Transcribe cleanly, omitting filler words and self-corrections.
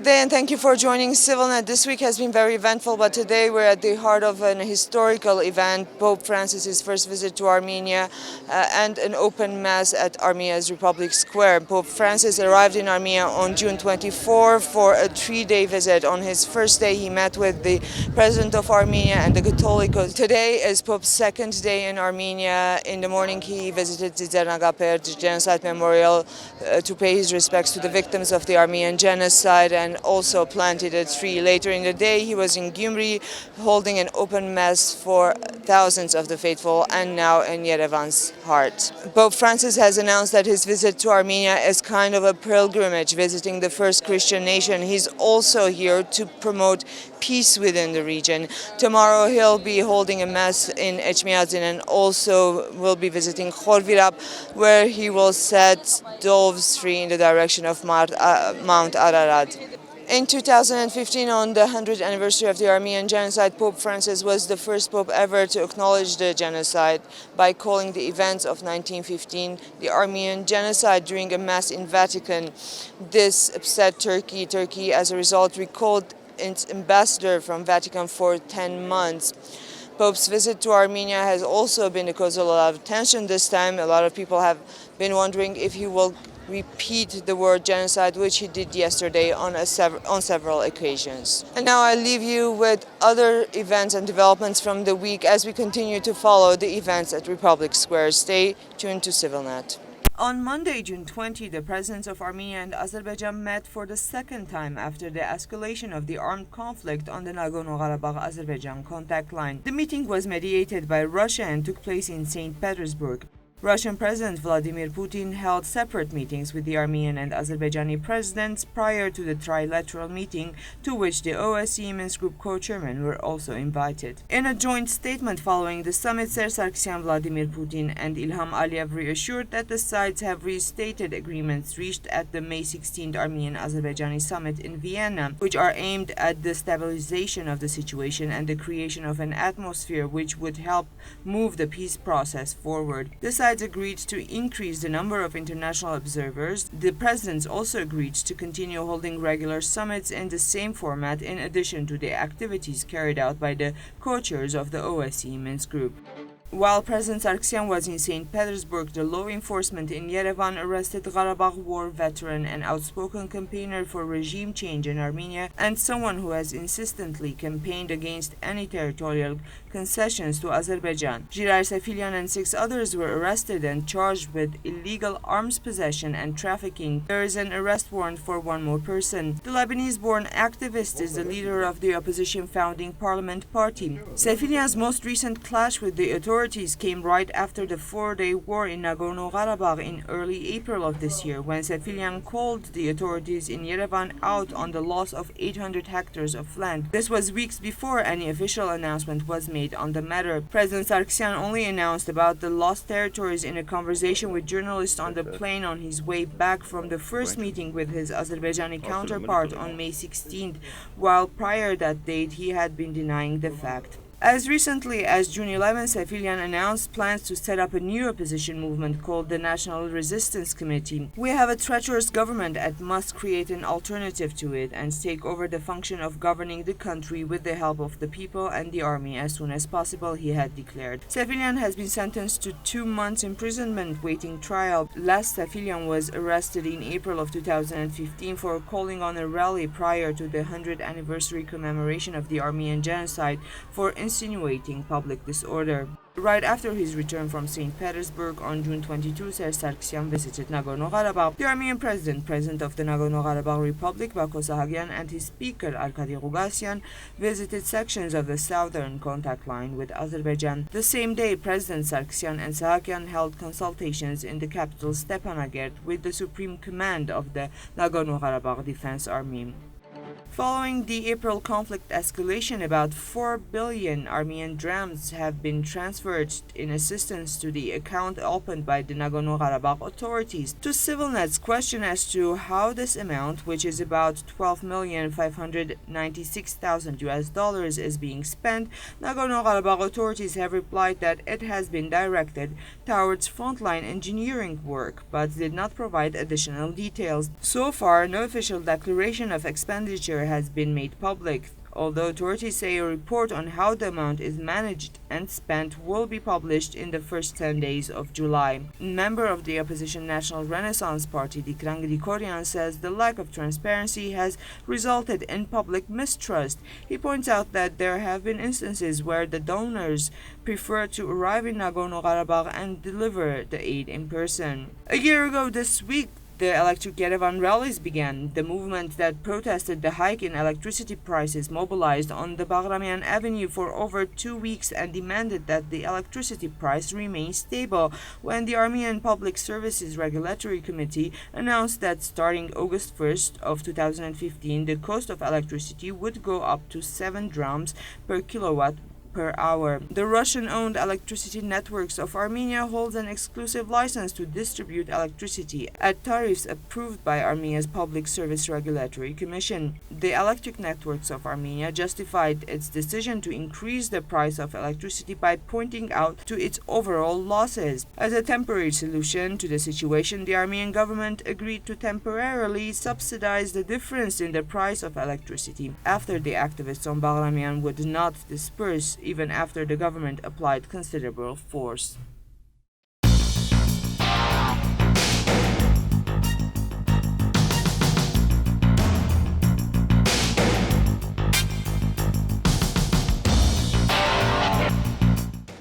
Good day and thank you for joining CivilNet. This week has been very eventful, but today we're at the heart of an historical event, Pope Francis's first visit to Armenia and an open mass at Armenia's Republic Square. Pope Francis arrived in Armenia on June 24 for a 3-day visit. On his first day, he met with the President of Armenia and the Catholicos. Today is Pope's second day in Armenia. In the morning, he visited the genocide memorial to pay his respects to the victims of the Armenian genocide and also planted a tree. Later in the day, he was in Gyumri holding an open mass for thousands of the faithful and now in Yerevan's heart. Pope Francis has announced that his visit to Armenia is kind of a pilgrimage, visiting the first Christian nation. He's also here to promote peace within the region. Tomorrow he'll be holding a mass in Echmiadzin and also will be visiting Khorvirab, where he will set doves free in the direction of Mount Ararat. In 2015, on the 100th anniversary of the Armenian genocide, Pope Francis was the first pope ever to acknowledge the genocide by calling the events of 1915 the Armenian genocide during a mass in Vatican. This upset Turkey. Turkey, as a result, recalled its ambassador from Vatican for 10 months. Pope's visit to Armenia has also been the cause of a lot of tension this time. A lot of people have been wondering if he will repeat the word genocide, which he did yesterday on several occasions. And now I leave you with other events and developments from the week as we continue to follow the events at Republic Square. Stay tuned to CivilNet. On Monday, June 20, the presidents of Armenia and Azerbaijan met for the second time after the escalation of the armed conflict on the Nagorno Karabakh Azerbaijan contact line. The meeting was mediated by Russia and took place in Saint Petersburg. Russian President Vladimir Putin held separate meetings with the Armenian and Azerbaijani presidents prior to the trilateral meeting, to which the OSCE Minsk Group co-chairmen were also invited. In a joint statement following the summit, Serge Sargsyan, Vladimir Putin and Ilham Aliyev reassured that the sides have restated agreements reached at the May 16th Armenian-Azerbaijani summit in Vienna, which are aimed at the stabilization of the situation and the creation of an atmosphere which would help move the peace process forward. The sides agreed to increase the number of international observers. The presidents also agreed to continue holding regular summits in the same format in addition to the activities carried out by the co-chairs of the OSCE Minsk Group. While President Sargsyan was in Saint Petersburg, the law enforcement in Yerevan arrested Karabakh war veteran and outspoken campaigner for regime change in Armenia and someone who has insistently campaigned against any territorial concessions to Azerbaijan. Giray Sefilian and 6 others were arrested and charged with illegal arms possession and trafficking. There is an arrest warrant for one more person. The Lebanese-born activist is the leader of the opposition founding parliament party. Sefilian's most recent clash with the authorities came right after the 4-day war in Nagorno Karabakh in early April of this year, when Sefilian called the authorities in Yerevan out on the loss of 800 hectares of land. This was weeks before any official announcement was made on the matter. President Sargsyan only announced about the lost territories in a conversation with journalists on the plane on his way back from the first meeting with his Azerbaijani counterpart on May 16th, while prior that date he had been denying the fact. As recently as June 11, Sefilian announced plans to set up a new opposition movement called the National Resistance Committee. We have a treacherous government and must create an alternative to it and take over the function of governing the country with the help of the people and the army as soon as possible, he had declared. Sefilian has been sentenced to 2 months imprisonment waiting trial. Last, Sefilian was arrested in April of 2015 for calling on a rally prior to the 100th anniversary commemoration of the Armenian genocide for insinuating public disorder. Right after his return from Saint Petersburg on June 22, Serge Sargsyan visited Nagorno Karabakh. The Armenian president of the Nagorno Karabakh Republic, Bako Sahagyan, and his speaker, Arkady Gugasyan, visited sections of the southern contact line with Azerbaijan. The same day, President Sargsyan and Sahagyan held consultations in the capital Stepanakert with the Supreme Command of the Nagorno Karabakh Defense Army. Following the April conflict escalation, about 4 billion Armenian drams have been transferred in assistance to the account opened by the Nagorno Karabakh authorities. To CivilNet's question as to how this amount, which is about $12,596,000 is being spent, Nagorno Karabakh authorities have replied that it has been directed towards frontline engineering work, but did not provide additional details. So far, no official declaration of expenditure has been made public, although authorities say a report on how the amount is managed and spent will be published in the first 10 days of July. A member of the opposition National Renaissance Party, Grigoryan, says the lack of transparency has resulted in public mistrust. He points out that there have been instances where the donors prefer to arrive in Nagorno-Karabakh and deliver the aid in person. A year ago this week, the Electric Yerevan rallies began. The movement that protested the hike in electricity prices mobilized on the Baghramian Avenue for over 2 weeks and demanded that the electricity price remain stable when the Armenian Public Services Regulatory Committee announced that starting August 1st of 2015, the cost of electricity would go up to 7 drams per kilowatt per hour. The Russian-owned electricity networks of Armenia holds an exclusive license to distribute electricity at tariffs approved by Armenia's Public Service Regulatory Commission. The electric networks of Armenia justified its decision to increase the price of electricity by pointing out to its overall losses. As a temporary solution to the situation, the Armenian government agreed to temporarily subsidize the difference in the price of electricity after the activists on Baghramian would not disperse even after the government applied considerable force.